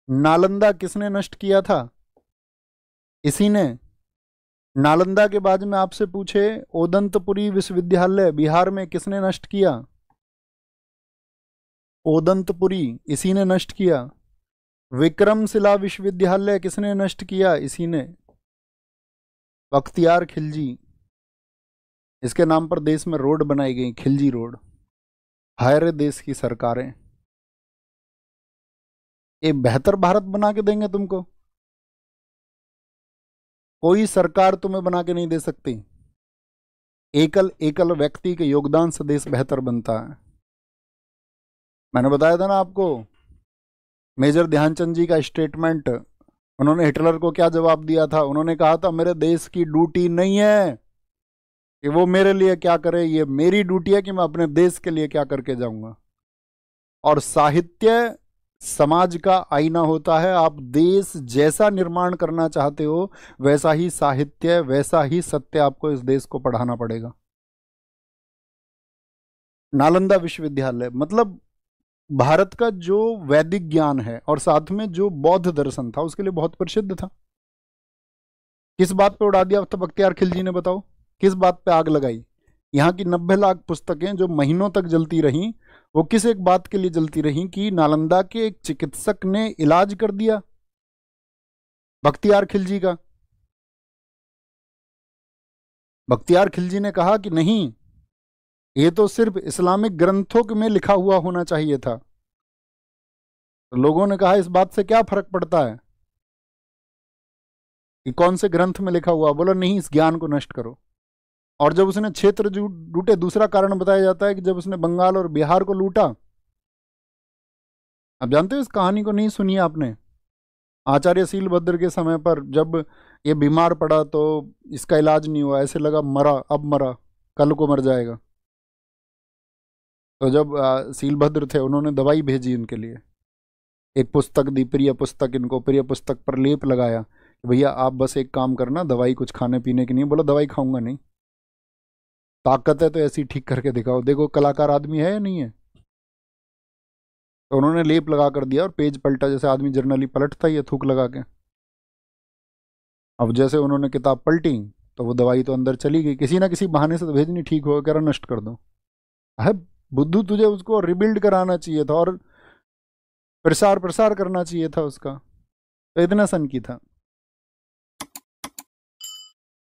नालंदा किसने नष्ट किया था? इसी ने। नालंदा के बाद में आपसे पूछे ओदंतपुरी विश्वविद्यालय बिहार में किसने नष्ट किया? ओदंतपुरी इसी ने नष्ट किया। विक्रमशिला विश्वविद्यालय किसने नष्ट किया? इसी ने। बख्तियार खिलजी, इसके नाम पर देश में रोड बनाई गई, खिलजी रोड। हाय रे देश की सरकारें, ये बेहतर भारत बना के देंगे तुमको? कोई सरकार तुम्हें बना के नहीं दे सकती। एकल एकल व्यक्ति के योगदान से देश बेहतर बनता है। मैंने बताया था ना आपको, मेजर ध्यानचंद जी का स्टेटमेंट। उन्होंने हिटलर को क्या जवाब दिया था? उन्होंने कहा था मेरे देश की ड्यूटी नहीं है कि वो मेरे लिए क्या करे, ये मेरी ड्यूटी है कि मैं अपने देश के लिए क्या करके जाऊंगा। और साहित्य समाज का आईना होता है। आप देश जैसा निर्माण करना चाहते हो, वैसा ही साहित्य, वैसा ही सत्य आपको इस देश को पढ़ाना पड़ेगा। नालंदा विश्वविद्यालय मतलब भारत का जो वैदिक ज्ञान है और साथ में जो बौद्ध दर्शन था, उसके लिए बहुत प्रसिद्ध था। किस बात पे उड़ा दिया था बख्तियार खिलजी ने? बताओ, किस बात पे आग लगाई? यहाँ की 90 लाख पुस्तकें जो महीनों तक जलती रहीं, वो किस एक बात के लिए जलती रहीं कि नालंदा के एक चिकित्सक ने इलाज कर दिया बख्तियार खिलजी का। बख्तियार खिलजी ने कहा कि नहीं, ये तो सिर्फ इस्लामिक ग्रंथों में लिखा हुआ होना चाहिए था। तो लोगों ने कहा इस बात से क्या फर्क पड़ता है कि कौन से ग्रंथ में लिखा हुआ? बोला नहीं, इस ज्ञान को नष्ट करो। और जब उसने क्षेत्र लूटे, दूसरा कारण बताया जाता है कि जब उसने बंगाल और बिहार को लूटा। आप जानते हो इस कहानी को? नहीं सुनी आपने? आचार्य सीलभद्र के समय पर जब ये बीमार पड़ा तो इसका इलाज नहीं हुआ, ऐसे लगा मरा, अब मरा, कल को मर जाएगा। तो जब सीलभद्र थे, उन्होंने दवाई भेजी इनके लिए, एक पुस्तक दी, प्रिय पुस्तक। इनको प्रिय पुस्तक पर लेप लगाया कि भैया आप बस एक काम करना, दवाई कुछ खाने पीने की नहीं। बोला दवाई खाऊंगा नहीं, ताकत है तो ऐसी ठीक करके दिखाओ, देखो कलाकार आदमी है या नहीं है। तो उन्होंने लेप लगा कर दिया और पेज पलटा, जैसे आदमी जर्नली पलटता ही है थूक लगा के। अब जैसे उन्होंने किताब पलटी तो वो दवाई तो अंदर चली गई। किसी ना किसी बहाने से तो भेजनी, ठीक हो, कह रहा नष्ट कर दो। है बुद्धू, तुझे उसको रिबिल्ड कराना चाहिए था और प्रसार प्रसार करना चाहिए था उसका। तो इतना सन की था।